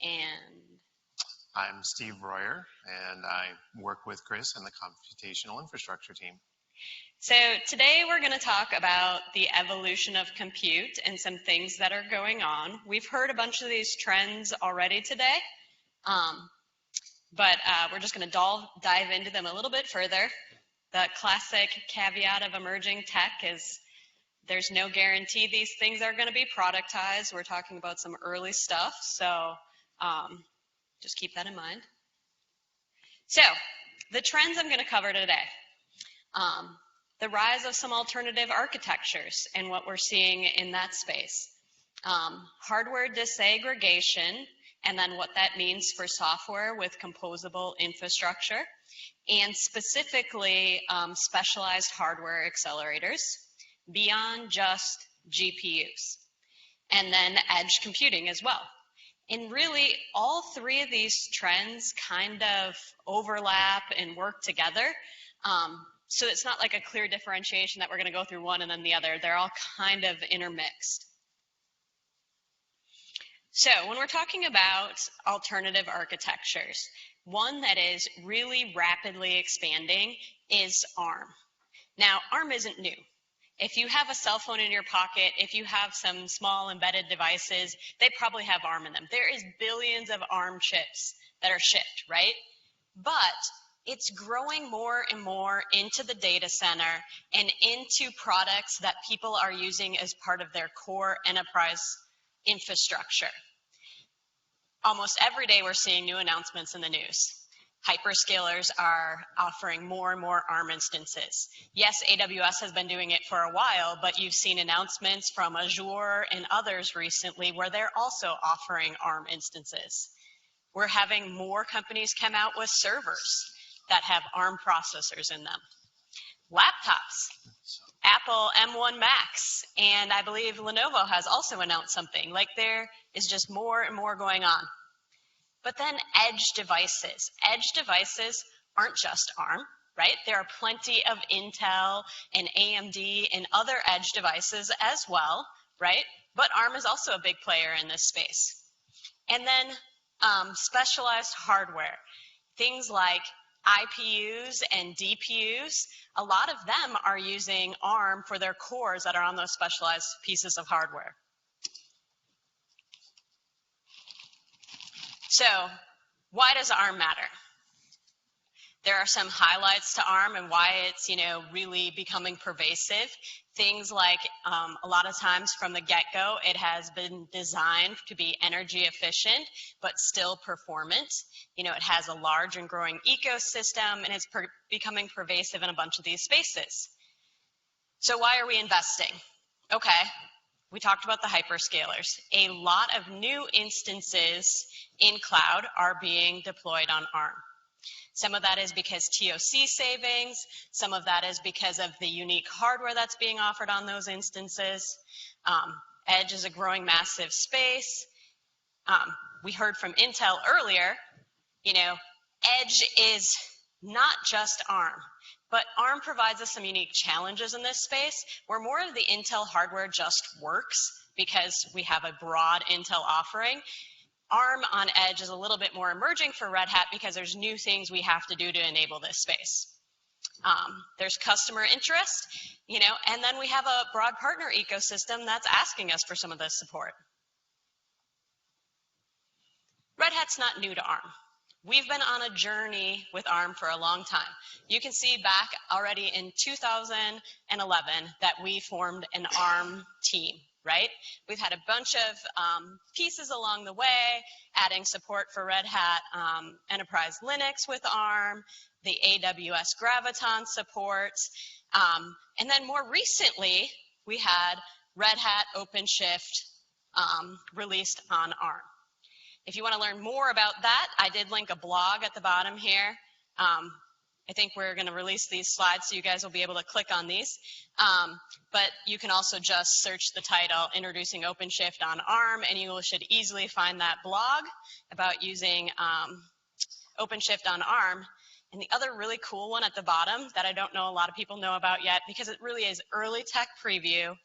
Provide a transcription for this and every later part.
And I'm Steve Royer, and I work with Kris in the computational infrastructure team. So today we're going to talk about the evolution of compute and some things that are going on. We've heard a bunch of these trends already today, but we're just going to dive into them a little bit further. The classic caveat of emerging tech is there's no guarantee these things are going to be productized. We're talking about some early stuff, so just keep that in mind. So the trends I'm going to cover today. The rise of some alternative architectures and what we're seeing in that space. Hardware disaggregation, and then what that means for software with composable infrastructure, and specifically specialized hardware accelerators beyond just GPUs, and then edge computing as well. And really, all three of these trends kind of overlap and work together. So it's not like a clear differentiation that we're going to go through one and then the other. They're all kind of intermixed. So when we're talking about alternative architectures, one that is really rapidly expanding is ARM. Now, ARM isn't new. If you have a cell phone in your pocket, if you have some small embedded devices, they probably have ARM in them. There is billions of ARM chips that are shipped, right? But it's growing more and more into the data center and into products that people are using as part of their core enterprise infrastructure. Almost every day we're seeing new announcements in the news. Hyperscalers are offering more and more ARM instances. Yes, AWS has been doing it for a while, but you've seen announcements from Azure and others recently where they're also offering ARM instances. We're having more companies come out with servers that have ARM processors in them. Laptops, Apple M1 Max, and I believe Lenovo has also announced something. Like there is just more and more going on. But then edge devices. Edge devices aren't just ARM, right? There are plenty of Intel and AMD and other edge devices as well, right? But ARM is also a big player in this space. And then specialized hardware. Things like IPUs and DPUs, a lot of them are using ARM for their cores that are on those specialized pieces of hardware. So, why does ARM matter? There are some highlights to ARM and why it's, really becoming pervasive. Things like a lot of times from the get-go, it has been designed to be energy efficient, but still performant. It has a large and growing ecosystem, and it's becoming pervasive in a bunch of these spaces. So why are we investing? Okay, we talked about the hyperscalers. A lot of new instances in cloud are being deployed on ARM. Some of that is because TOC savings. Some of that is because of the unique hardware that's being offered on those instances. Edge is a growing massive space. We heard from Intel earlier, Edge is not just ARM, but ARM provides us some unique challenges in this space where more of the Intel hardware just works because we have a broad Intel offering. ARM on Edge is a little bit more emerging for Red Hat because there's new things we have to do to enable this space. There's customer interest, and then we have a broad partner ecosystem that's asking us for some of this support. Red Hat's not new to ARM. We've been on a journey with ARM for a long time. You can see back already in 2011 that we formed an ARM team, right? We've had a bunch of pieces along the way, adding support for Red Hat Enterprise Linux with ARM, the AWS Graviton support, and then more recently, we had Red Hat OpenShift released on ARM. If you want to learn more about that, I did link a blog at the bottom here. I think we're going to release these slides so you guys will be able to click on these. But you can also just search the title, Introducing OpenShift on ARM, and you should easily find that blog about using OpenShift on ARM. And the other really cool one at the bottom that I don't know a lot of people know about yet, because it really is early tech preview.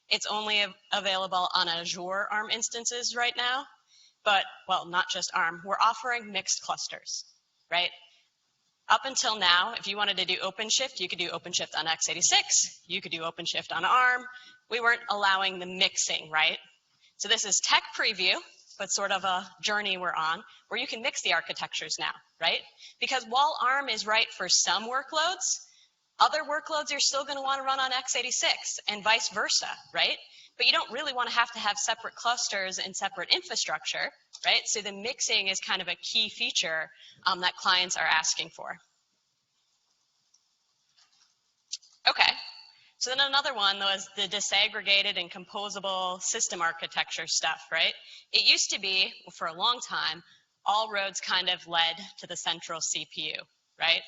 It's only available on Azure ARM instances right now. but, well, not just ARM, we're offering mixed clusters, right? Up until now, if you wanted to do OpenShift, you could do OpenShift on x86, you could do OpenShift on ARM. We weren't allowing the mixing, right? So this is tech preview, but sort of a journey we're on, where you can mix the architectures now, right? Because while ARM is right for some workloads, other workloads you're still going to want to run on x86 and vice versa, right? But you don't really want to have separate clusters and separate infrastructure, right? So the mixing is kind of a key feature that clients are asking for. Okay, so then another one was the disaggregated and composable system architecture stuff, right? It used to be, for a long time, all roads kind of led to the central CPU, right?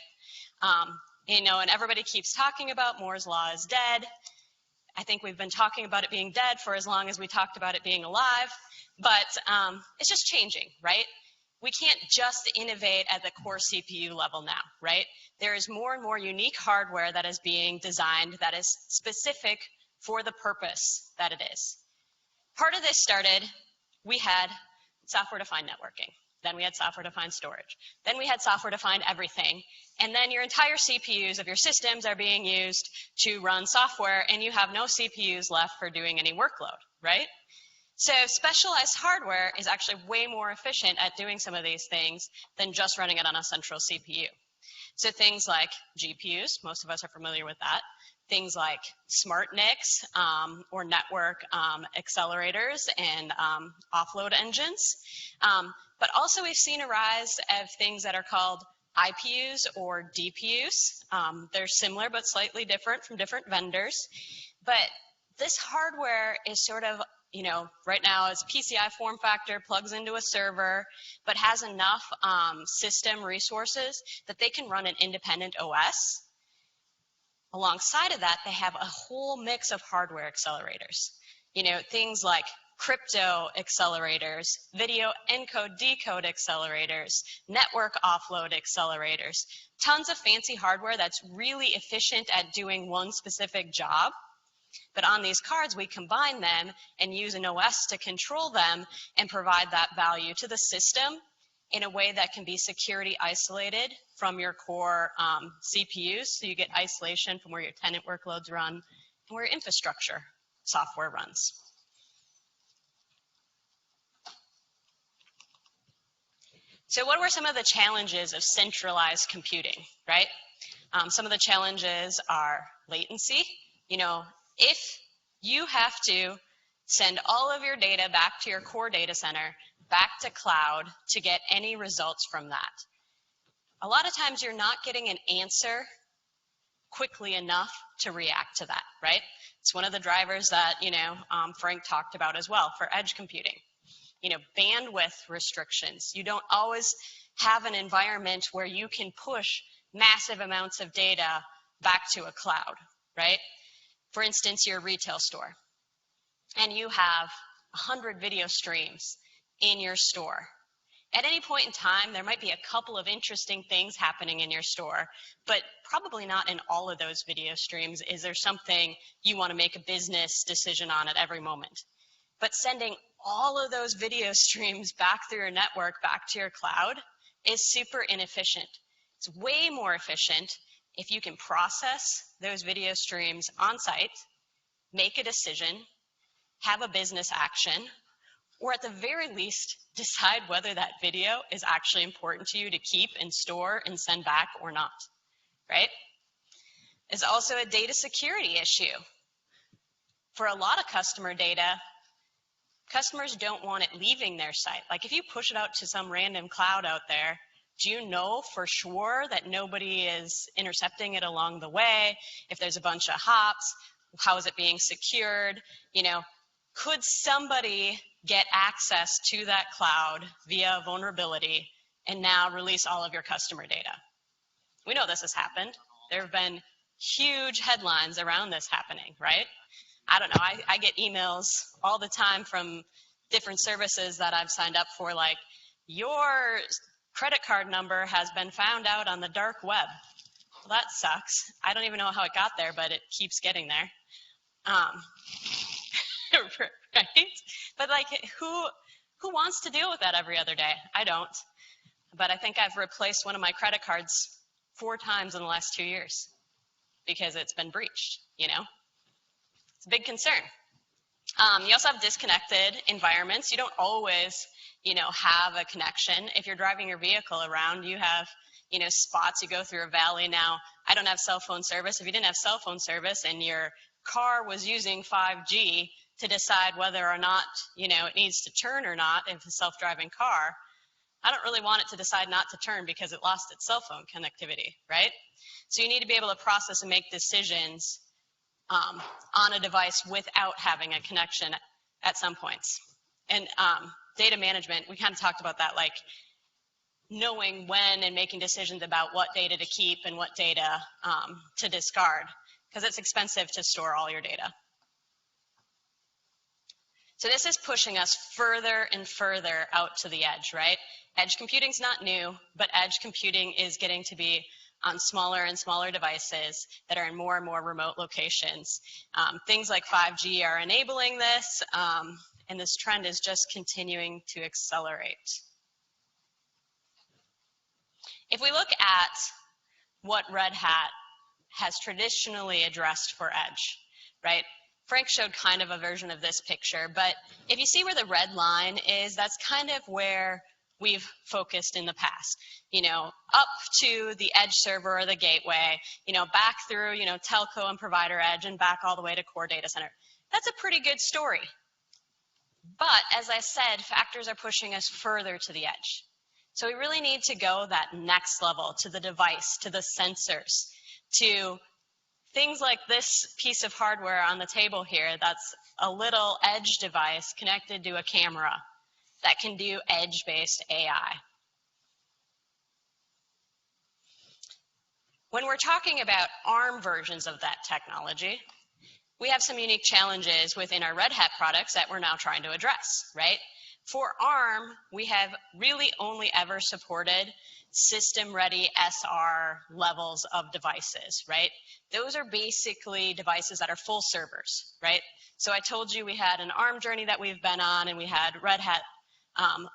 You know, and everybody keeps talking about Moore's Law is dead. I think we've been talking about it being dead for as long as we talked about it being alive, but it's just changing, right? We can't just innovate at the core CPU level now, right? There is more and more unique hardware that is being designed that is specific for the purpose that it is. Part of this started, we had software-defined networking. Then we had software-defined storage. Then we had software-defined everything. And then your entire CPUs of your systems are being used to run software, and you have no CPUs left for doing any workload, right? So specialized hardware is actually way more efficient at doing some of these things than just running it on a central CPU. So things like GPUs, most of us are familiar with that. Things like smart NICs or network accelerators and offload engines. But also we've seen a rise of things that are called IPUs or DPUs. They're similar but slightly different from different vendors. But this hardware is sort of, you know, right now it's PCI form factor, plugs into a server, but has enough system resources that they can run an independent OS. Alongside of that, they have a whole mix of hardware accelerators. You know, things like crypto accelerators, video encode decode accelerators, network offload accelerators, tons of fancy hardware that's really efficient at doing one specific job. But on these cards, we combine them and use an OS to control them and provide that value to the system in a way that can be security isolated from your core CPUs, so you get isolation from where your tenant workloads run and where your infrastructure software runs. So what were some of the challenges of centralized computing, right? Some of the challenges are latency. You know, if you have to send all of your data back to your core data center, back to cloud to get any results from that, a lot of times you're not getting an answer quickly enough to react to that, right? It's one of the drivers that, you know, Frank talked about as well for edge computing. You know, bandwidth restrictions. You don't always have an environment where you can push massive amounts of data back to a cloud, right? For instance, you're a retail store, and you have 100 video streams in your store. At any point in time, there might be a couple of interesting things happening in your store, but probably not in all of those video streams is there something you want to make a business decision on at every moment. But sending all of those video streams back through your network, back to your cloud, is super inefficient. It's way more efficient if you can process those video streams on site, make a decision, have a business action, or at the very least, decide whether that video is actually important to you to keep and store and send back or not, right? There's also a data security issue. For a lot of customer data, customers don't want it leaving their site. Like if you push it out to some random cloud out there, do you know for sure that nobody is intercepting it along the way? If there's a bunch of hops, how is it being secured? You know, could somebody get access to that cloud via vulnerability and now release all of your customer data? We know this has happened. There have been huge headlines around this happening, right? I don't know, I get emails all the time from different services that I've signed up for, like, your credit card number has been found out on the dark web. Well, that sucks. I don't even know how it got there, but it keeps getting there. Right? But like, Who wants to deal with that every other day? I don't. But I think I've replaced one of my credit cards 4 times in the last 2 years because it's been breached, you know? It's a big concern. You also have disconnected environments. You don't always, have a connection. If you're driving your vehicle around, you have, spots. You go through a valley. Now, I don't have cell phone service. If you didn't have cell phone service and your car was using 5G to decide whether or not, it needs to turn or not, if it's a self-driving car, I don't really want it to decide not to turn because it lost its cell phone connectivity, right? So you need to be able to process and make decisions on a device without having a connection at some points. And data management, we kind of talked about that, like knowing when and making decisions about what data to keep and what data to discard, because it's expensive to store all your data. So this is pushing us further and further out to the edge, right? Edge computing's not new, but edge computing is getting to be on smaller and smaller devices that are in more and more remote locations. Things like 5G are enabling this, and this trend is just continuing to accelerate. If we look at what Red Hat has traditionally addressed for edge, right? Frank showed kind of a version of this picture, but if you see where the red line is, that's kind of where we've focused in the past, up to the edge server or the gateway, back through, telco and provider edge and back all the way to core data center. That's a pretty good story. But as I said, factors are pushing us further to the edge. So we really need to go that next level, to the device, to the sensors, to things like this piece of hardware on the table here that's a little edge device connected to a camera that can do edge-based AI. When we're talking about ARM versions of that technology, we have some unique challenges within our Red Hat products that we're now trying to address, right? For ARM, we have really only ever supported system-ready SR levels of devices, right? Those are basically devices that are full servers, right? So I told you we had an ARM journey that we've been on, and we had Red Hat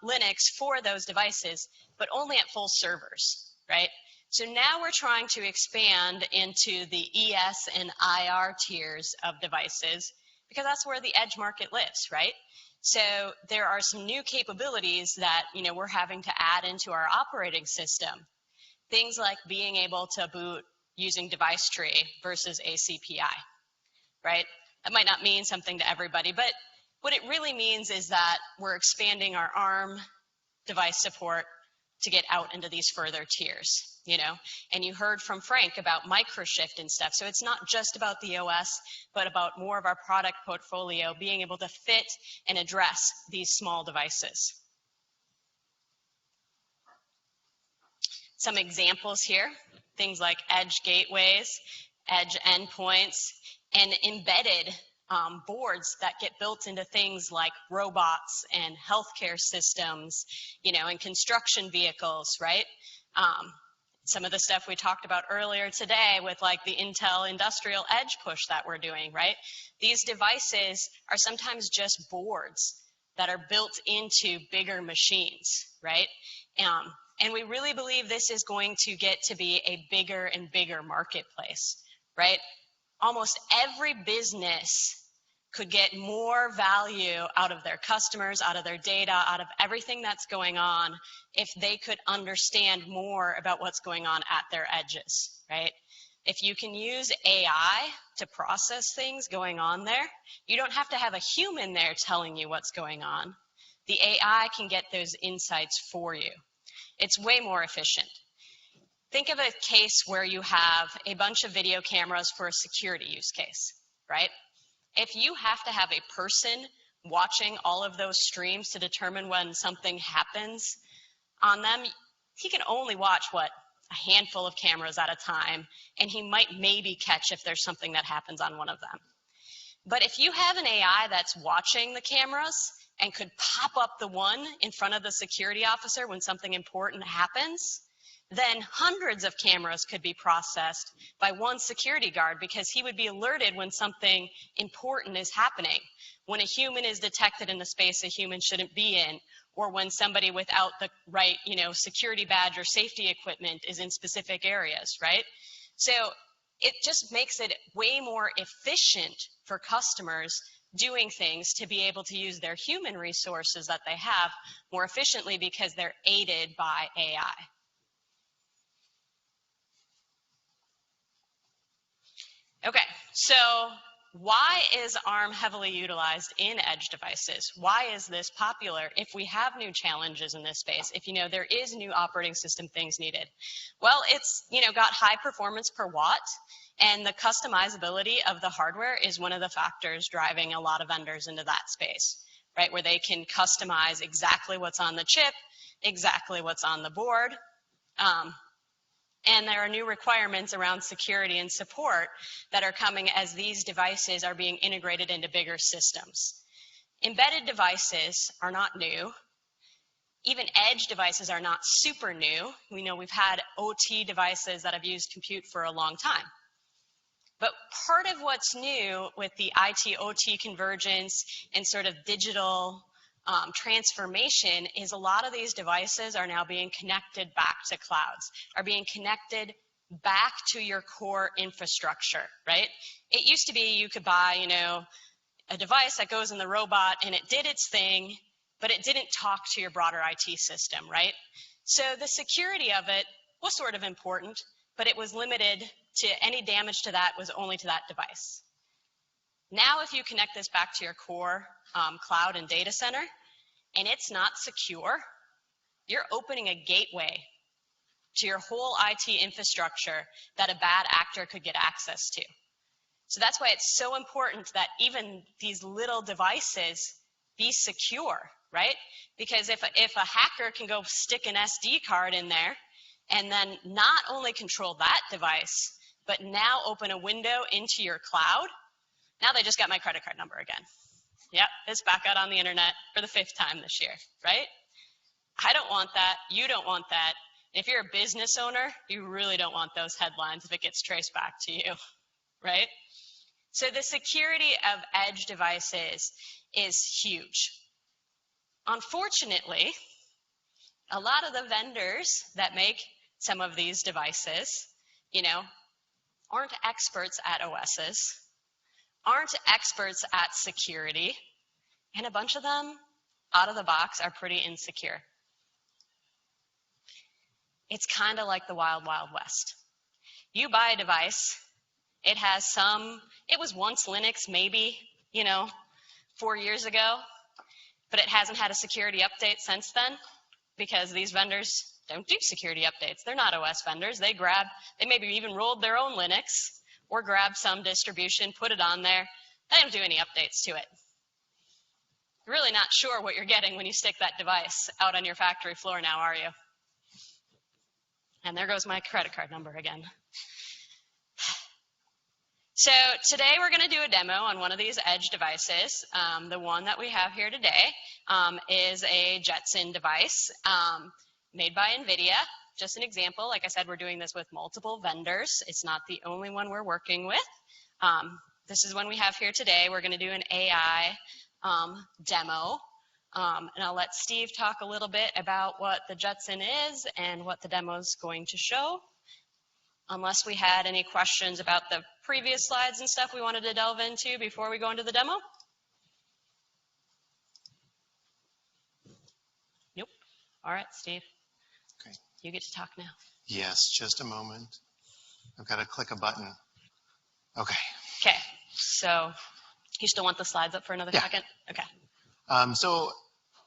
Linux for those devices, but only at full servers, right? So now we're trying to expand into the ES and IR tiers of devices because that's where the edge market lives, right? So there are some new capabilities that, we're having to add into our operating system. Things like being able to boot using device tree versus ACPI, right? That might not mean something to everybody, but what it really means is that we're expanding our ARM device support to get out into these further tiers, And you heard from Frank about microshift and stuff. So it's not just about the OS, but about more of our product portfolio being able to fit and address these small devices. Some examples here, things like edge gateways, edge endpoints, and embedded boards that get built into things like robots and healthcare systems, and construction vehicles, right? Some of the stuff we talked about earlier today with like the Intel industrial edge push that we're doing, right? These devices are sometimes just boards that are built into bigger machines, right? And we really believe this is going to get to be a bigger and bigger marketplace, right? Almost every business could get more value out of their customers, out of their data, out of everything that's going on if they could understand more about what's going on at their edges, right? If you can use AI to process things going on there, you don't have to have a human there telling you what's going on. The AI can get those insights for you. It's way more efficient. Think of a case where you have a bunch of video cameras for a security use case, right? If you have to have a person watching all of those streams to determine when something happens on them, he can only watch, a handful of cameras at a time, and he might maybe catch if there's something that happens on one of them. But if you have an AI that's watching the cameras and could pop up the one in front of the security officer when something important happens, then hundreds of cameras could be processed by one security guard because he would be alerted when something important is happening, when a human is detected in the space a human shouldn't be in, or when somebody without the right, security badge or safety equipment is in specific areas, right? So it just makes it way more efficient for customers doing things to be able to use their human resources that they have more efficiently because they're aided by AI. Okay, so why is ARM heavily utilized in edge devices? Why is this popular if we have new challenges in this space, if there is new operating system things needed? Well, it's got high performance per watt, and the customizability of the hardware is one of the factors driving a lot of vendors into that space, right? Where they can customize exactly what's on the chip, exactly what's on the board. And there are new requirements around security and support that are coming as these devices are being integrated into bigger systems. Embedded devices are not new. Even edge devices are not super new. We know we've had OT devices that have used compute for a long time. But part of what's new with the IT-OT convergence and sort of digital transformation is a lot of these devices are now being connected back to clouds, are being connected back to your core infrastructure, right? It used to be you could buy, a device that goes in the robot and it did its thing, but it didn't talk to your broader IT system, right? So the security of it was sort of important, but it was limited to any damage to that was only to that device. Now, if you connect this back to your core cloud and data center, and it's not secure, you're opening a gateway to your whole IT infrastructure that a bad actor could get access to. So that's why it's so important that even these little devices be secure, right? Because if a hacker can go stick an SD card in there and then not only control that device, but now open a window into your cloud, now they just got my credit card number again. Yep, it's back out on the internet for the 5th time this year, right? I don't want that. You don't want that. If you're a business owner, you really don't want those headlines if it gets traced back to you, right? So the security of edge devices is huge. Unfortunately, a lot of the vendors that make some of these devices, aren't experts at OSs, aren't experts at security, and a bunch of them, out of the box, are pretty insecure. It's kind of like the wild, wild west. You buy a device, it was once Linux maybe, 4 years ago, but it hasn't had a security update since then because these vendors don't do security updates. They're not OS vendors. They maybe even rolled their own Linux or grabbed some distribution, put it on there. They don't do any updates to it. You're really not sure what you're getting when you stick that device out on your factory floor now, are you? And there goes my credit card number again. So today we're going to do a demo on one of these edge devices. The one that we have here today is a Jetson device made by Nvidia. Just an example, like I said, we're doing this with multiple vendors. It's not the only one we're working with. This is one we have here today. We're going to do an AI demo. And I'll let Steve talk a little bit about what the Jetson is and what the demo is going to show. Unless we had any questions about the previous slides and stuff we wanted to delve into before we go into the demo. Nope. All right, Steve. Okay. You get to talk now. Yes, just a moment. I've got to click a button. Okay. Okay. So you still want the slides up for another second? Okay. So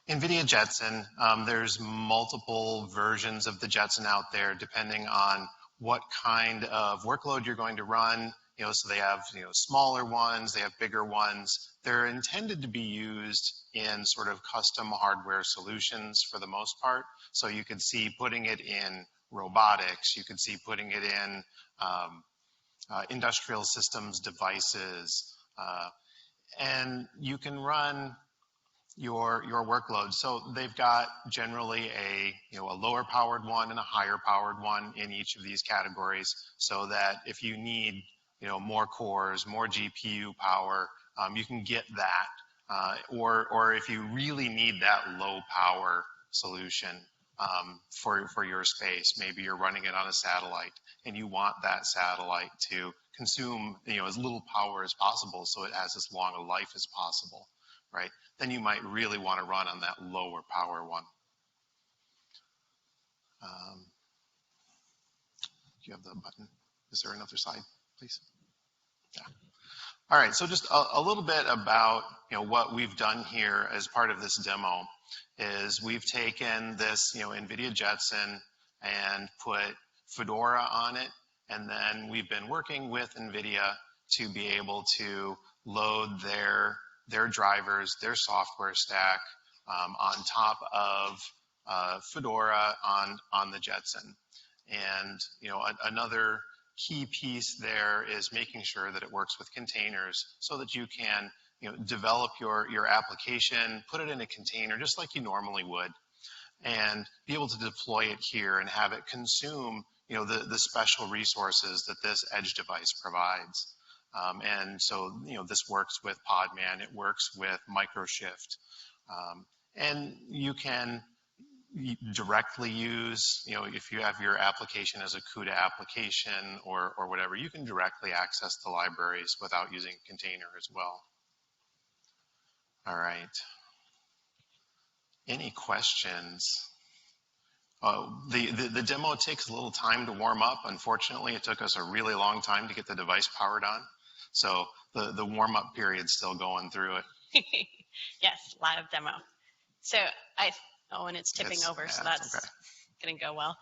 Nvidia Jetson, there's multiple versions of the Jetson out there depending on what kind of workload you're going to run. So they have smaller ones, they have bigger ones. They're intended to be used in sort of custom hardware solutions for the most part. So you could see putting it in robotics, you could see putting it in industrial systems devices, and you can run your workload. So they've got generally a lower powered one and a higher powered one in each of these categories, so that if you need more cores, more GPU power, you can get that. Or if you really need that low power solution for your space, maybe you're running it on a satellite and you want that satellite to consume as little power as possible so it has as long a life as possible, right? Then you might really want to run on that lower power one. Do you have the button? Is there another slide, please? Yeah. All right, so just a little bit about what we've done here as part of this demo is we've taken this Nvidia Jetson and put Fedora on it, and then we've been working with Nvidia to be able to load their drivers, their software stack on top of Fedora on the Jetson. And another key piece there is making sure that it works with containers so that you can develop your application, put it in a container just like you normally would, and be able to deploy it here and have it consume the special resources that this edge device provides. And so this works with Podman, it works with Microshift, and you can directly use, if you have your application as a CUDA application or whatever, you can directly access the libraries without using a container as well. All right. Any questions? The demo takes a little time to warm up. Unfortunately, it took us a really long time to get the device powered on. So the warm-up period's still going through it. Yes, live demo. So and it's tipping over, so that's okay. Going to go well.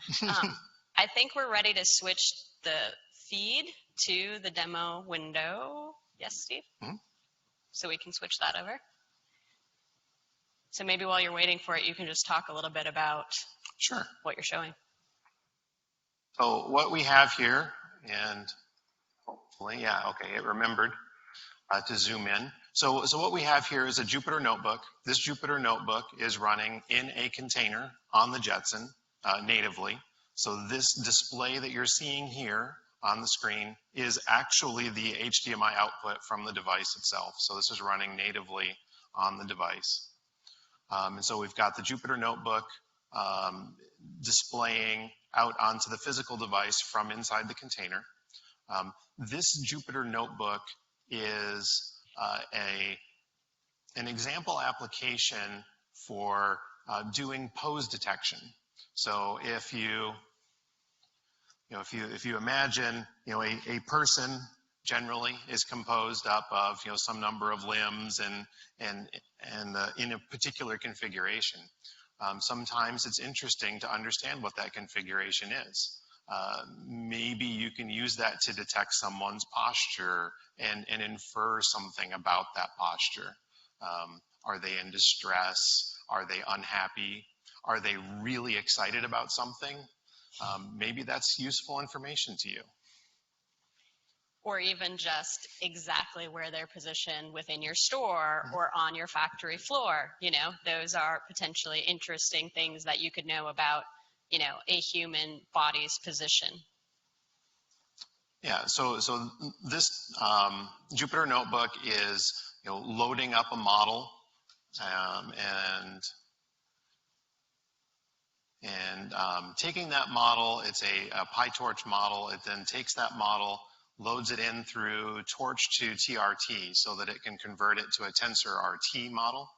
I think we're ready to switch the feed to the demo window. Yes, Steve? Mm-hmm. So we can switch that over. So maybe while you're waiting for it, you can just talk a little bit about what you're showing. So what we have here, and hopefully, it remembered to zoom in. So what we have here is a Jupyter notebook. This Jupyter notebook is running in a container on the Jetson natively. So this display that you're seeing here on the screen is actually the HDMI output from the device itself. So this is running natively on the device. And so we've got the Jupyter notebook displaying out onto the physical device from inside the container. This Jupyter notebook is an example application for doing pose detection. So if you imagine a person generally is composed up of some number of limbs and in a particular configuration. Sometimes it's interesting to understand what that configuration is. Maybe you can use that to detect someone's posture and infer something about that posture. Are they in distress? Are they unhappy? Are they really excited about something? Maybe that's useful information to you. Or even just exactly where they're positioned within your store or on your factory floor. Those are potentially interesting things that you could know about a human body's position. Yeah, so this Jupyter notebook is loading up a model and taking that model. It's a PyTorch model. It then takes that model, loads it in through Torch to TRT so that it can convert it to a TensorRT model.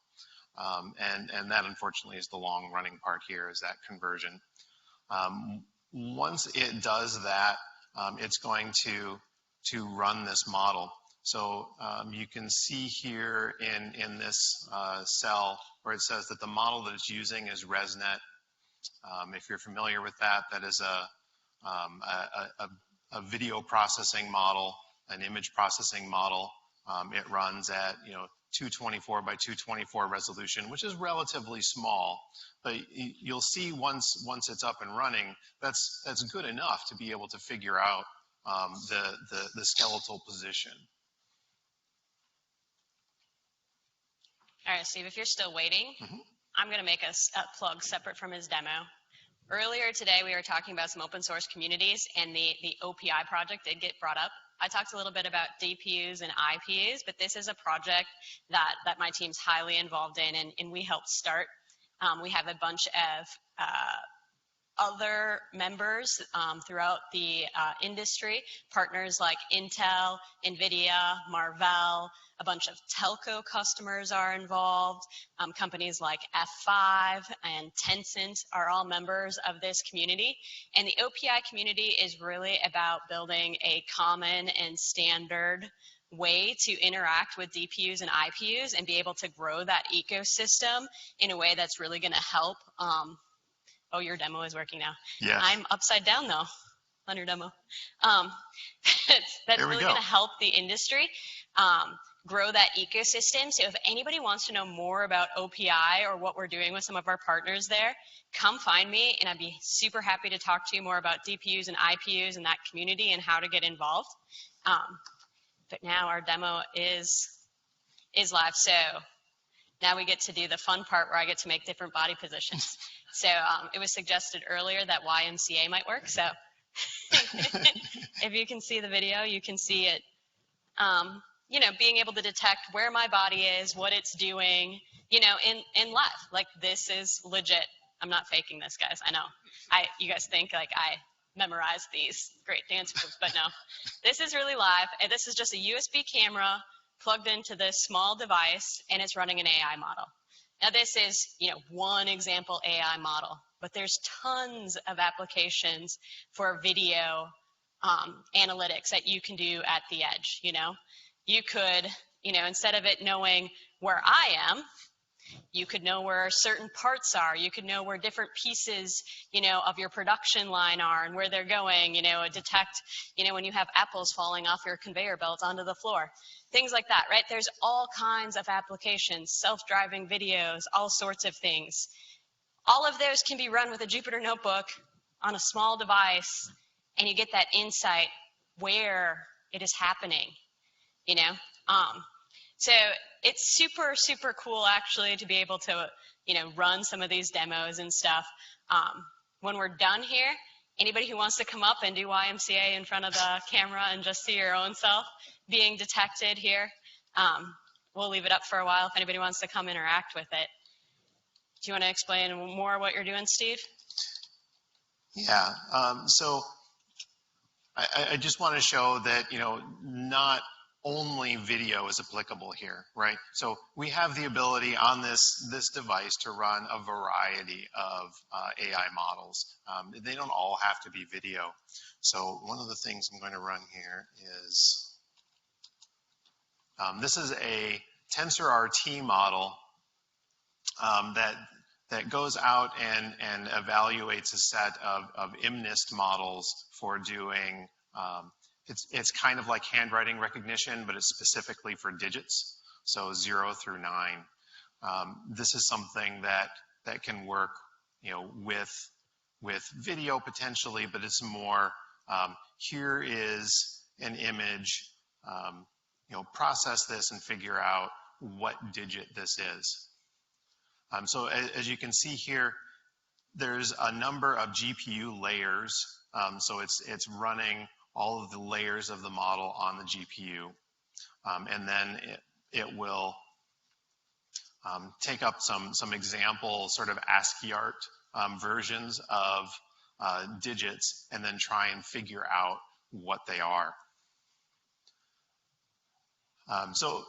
And that, unfortunately, is the long running part here, is that conversion. Once it does that, it's going to run this model. So you can see here in this cell where it says that the model that it's using is ResNet. If you're familiar with that, that is a video processing model, an image processing model. It runs at 224 by 224 resolution, which is relatively small. But you'll see once it's up and running, that's good enough to be able to figure out the skeletal position. All right, Steve, if you're still waiting, I'm going to make a plug separate from his demo. Earlier today, we were talking about some open source communities, and the OPI project did get brought up. I talked a little bit about DPUs and IPUs, but this is a project that my team's highly involved in, and we helped start. We have a bunch of other members throughout the industry, partners like Intel, Nvidia, Marvell, a bunch of telco customers are involved. Companies like F5 and Tencent are all members of this community. And the OPI community is really about building a common and standard way to interact with DPUs and IPUs and be able to grow that ecosystem in a way that's really going to help. Oh, your demo is working now. Yes. I'm upside down, though, on your demo. That's really going to help the industry grow that ecosystem. So if anybody wants to know more about OPI or what we're doing with some of our partners there, come find me, and I'd be super happy to talk to you more about DPUs and IPUs and that community and how to get involved. But now our demo is live. So now we get to do the fun part where I get to make different body positions. So it was suggested earlier that YMCA might work. So if you can see the video, you can see it, being able to detect where my body is, what it's doing, in live. Like, this is legit. I'm not faking this, guys. I know. You guys think like I memorized these great dance moves, but no. This is really live. And this is just a USB camera plugged into this small device, and it's running an AI model. Now, this is, one example AI model, but there's tons of applications for video analytics that you can do at the edge, You could, instead of it knowing where I am, you could know where certain parts are. You could know where different pieces, of your production line are and where they're going, detect, when you have apples falling off your conveyor belt onto the floor. Things like that, right? There's all kinds of applications, self-driving videos, all sorts of things. All of those can be run with a Jupyter notebook on a small device, and you get that insight where it is happening, So it's super, super cool, actually, to be able to, run some of these demos and stuff. When we're done here, anybody who wants to come up and do YMCA in front of the camera and just see your own self being detected here, we'll leave it up for a while if anybody wants to come interact with it. Do you want to explain more what you're doing, Steve? Yeah. So I just want to show that, not only video is applicable here, right? So we have the ability on this device to run a variety of AI models. They don't all have to be video. So one of the things I'm going to run here is, this is a TensorRT model that goes out and evaluates a set of MNIST models for doing, it's kind of like handwriting recognition, but it's specifically for digits, so 0 through 9. This is something that can work, with video potentially, but it's more, here is an image, process this and figure out what digit this is. So as you can see here, there's a number of GPU layers. So it's running all of the layers of the model on the GPU. And then it will take up some example sort of ASCII art versions of digits and then try and figure out what they are. So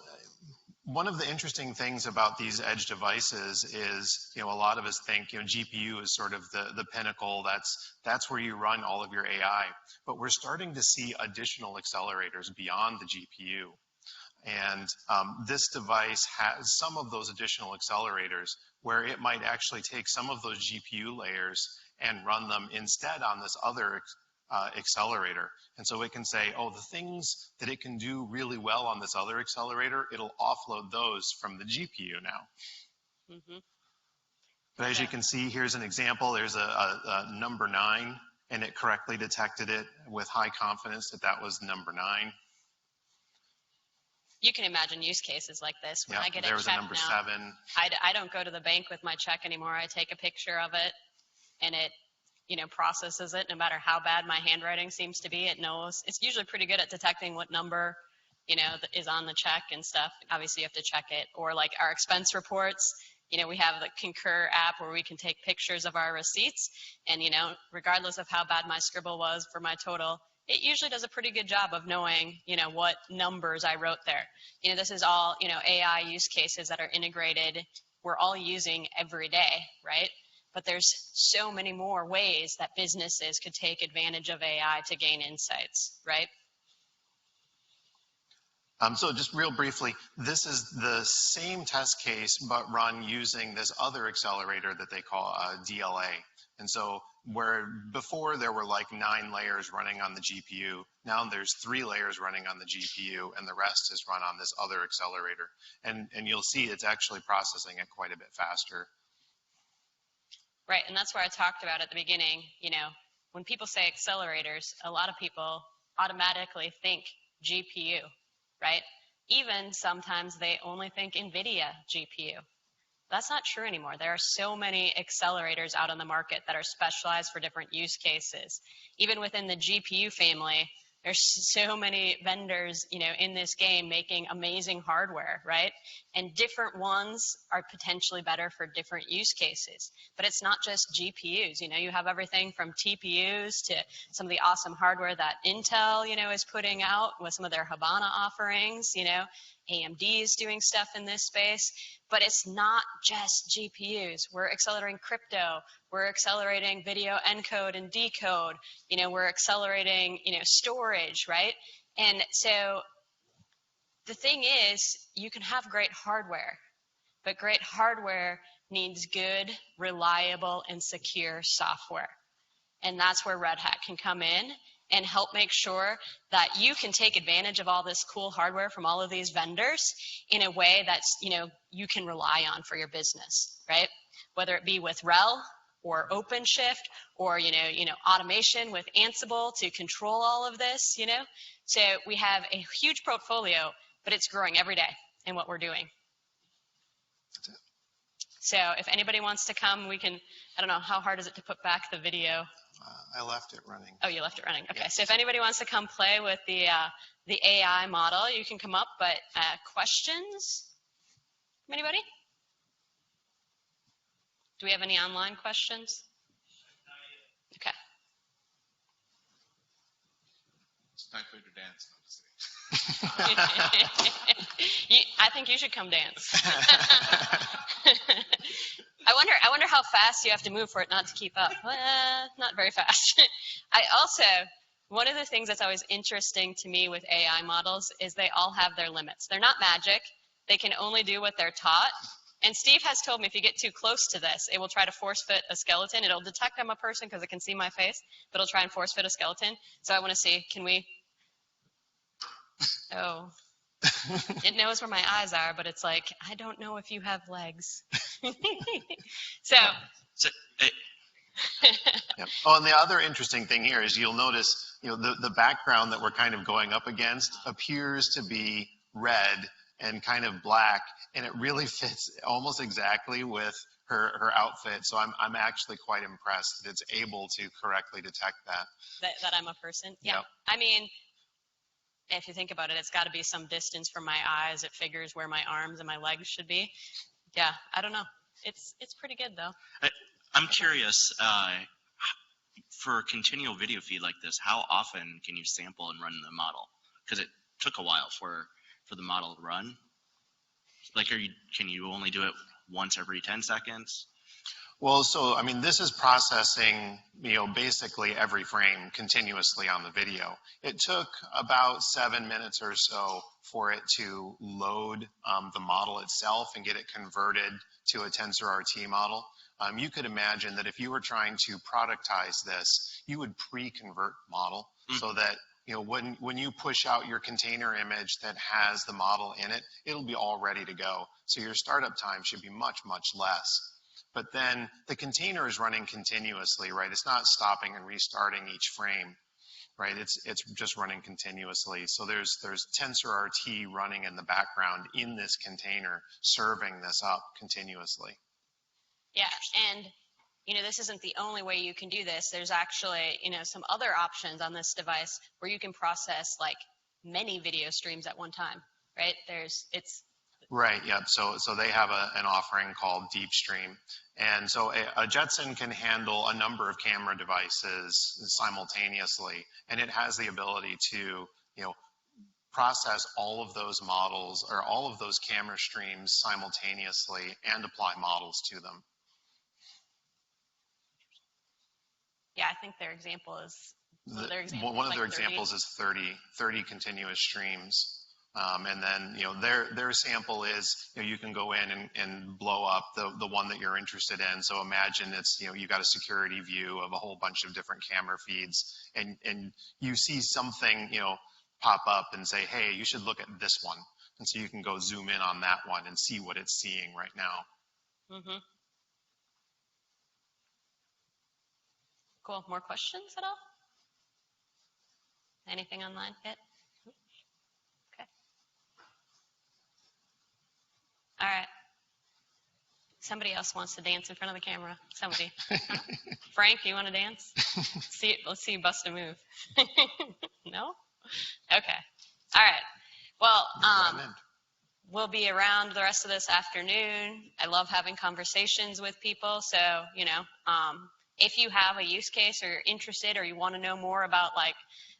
one of the interesting things about these edge devices is, a lot of us think, GPU is sort of the pinnacle. That's where you run all of your AI. But we're starting to see additional accelerators beyond the GPU. And this device has some of those additional accelerators where it might actually take some of those GPU layers and run them instead on this other accelerator. And so it can say, oh, the things that it can do really well on this other accelerator, it'll offload those from the GPU now. Mm-hmm. But as you can see, here's an example. There's a number 9, and it correctly detected it with high confidence that was number 9. You can imagine use cases like this. When I get there a was check a number now, 7. I don't go to the bank with my check anymore. I take a picture of it, and it, processes it. No matter how bad my handwriting seems to be, it knows. It's usually pretty good at detecting what number, is on the check and stuff. Obviously, you have to check it. Or like our expense reports. We have the Concur app where we can take pictures of our receipts, and regardless of how bad my scribble was for my total, it usually does a pretty good job of knowing, what numbers I wrote there. This is all, AI use cases that are integrated. We're all using every day, right? But there's so many more ways that businesses could take advantage of AI to gain insights, right? So just real briefly, this is the same test case, but run using this other accelerator that they call DLA. And so where before there were like 9 layers running on the GPU, now there's 3 layers running on the GPU, and the rest is run on this other accelerator. And you'll see it's actually processing it quite a bit faster. Right, and that's where I talked about at the beginning, when people say accelerators, a lot of people automatically think GPU, right? Even sometimes they only think Nvidia GPU. That's not true anymore. There are so many accelerators out on the market that are specialized for different use cases. Even within the GPU family, there's so many vendors, in this game making amazing hardware, right? And different ones are potentially better for different use cases. But it's not just GPUs. You have everything from TPUs to some of the awesome hardware that Intel, is putting out with some of their Habana offerings, AMD is doing stuff in this space. But it's not just GPUs. We're accelerating crypto. We're accelerating video encode and decode. We're accelerating, storage, right? And so the thing is, you can have great hardware, but great hardware needs good, reliable, and secure software. And that's where Red Hat can come in and help make sure that you can take advantage of all this cool hardware from all of these vendors in a way that's, you can rely on for your business, right? Whether it be with RHEL or OpenShift or, automation with Ansible to control all of this, So we have a huge portfolio, but it's growing every day in what we're doing. So if anybody wants to come, we can, I don't know, how hard is it to put back the video? I left it running. Oh, you left it running. Okay, Yes. So if anybody wants to come play with the AI model, you can come up. But questions from anybody? Do we have any online questions? Okay. It's time for you to dance. I think you should come dance. I wonder how fast you have to move for it not to keep up. Not very fast. One of the things that's always interesting to me with AI models is they all have their limits. They're not magic. They can only do what they're taught. And Steve has told me if you get too close to this, it will try to force fit a skeleton. It'll detect I'm a person because it can see my face, but it'll try and force fit a skeleton. So I want to see, can we? Oh. It knows where my eyes are, but it's like, I don't know if you have legs. Yep. Oh, and the other interesting thing here is you'll notice, the background that we're kind of going up against appears to be red and kind of black, and it really fits almost exactly with her outfit. So I'm actually quite impressed that it's able to correctly detect that. That I'm a person? Yeah. Yep. I mean, if you think about it, it's got to be some distance from my eyes. It figures where my arms and my legs should be. Yeah, I don't know. It's pretty good, though. I'm curious, for a continual video feed like this, how often can you sample and run the model? Because it took a while for the model to run. Like, can you only do it once every 10 seconds? Well, so, this is processing, basically every frame continuously on the video. It took about 7 minutes or so for it to load the model itself and get it converted to a TensorRT model. You could imagine that if you were trying to productize this, you would pre-convert model so that, when you push out your container image that has the model in it, it'll be all ready to go. So your startup time should be much, much less. But then the container is running continuously, right? It's not stopping and restarting each frame. right? It's just running continuously. So there's TensorRT running in the background in this container, serving this up continuously. Yeah, and this isn't the only way you can do this. There's actually, some other options on this device where you can process like many video streams at one time, right? Right, yep. So they have an offering called Deep Stream. And so a Jetson can handle a number of camera devices simultaneously, and it has the ability to, process all of those models or all of those camera streams simultaneously and apply models to them. Yeah, I think their example is one of their examples is 30 continuous streams. And then, their sample is, you can go in and blow up the one that you're interested in. So imagine it's, you got a security view of a whole bunch of different camera feeds, and you see something, pop up and say, hey, you should look at this one. And so you can go zoom in on that one and see what it's seeing right now. Mm-hmm. Cool. More questions at all? Anything online yet? Okay. All right. Somebody else wants to dance in front of the camera. Somebody. Frank, you want to dance? Let's see you bust a move. No? Okay. All right. Well, we'll be around the rest of this afternoon. I love having conversations with people. So, if you have a use case or you're interested or you want to know more about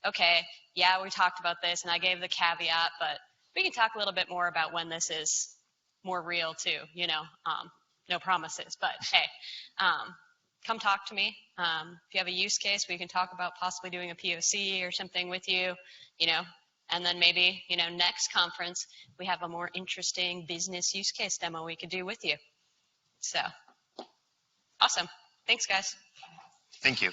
okay, yeah, we talked about this and I gave the caveat, but we can talk a little bit more about when this is more real too, no promises, but hey, come talk to me. If you have a use case, we can talk about possibly doing a POC or something with you, and then maybe, next conference, we have a more interesting business use case demo we could do with you. So, awesome. Thanks, guys. Thank you.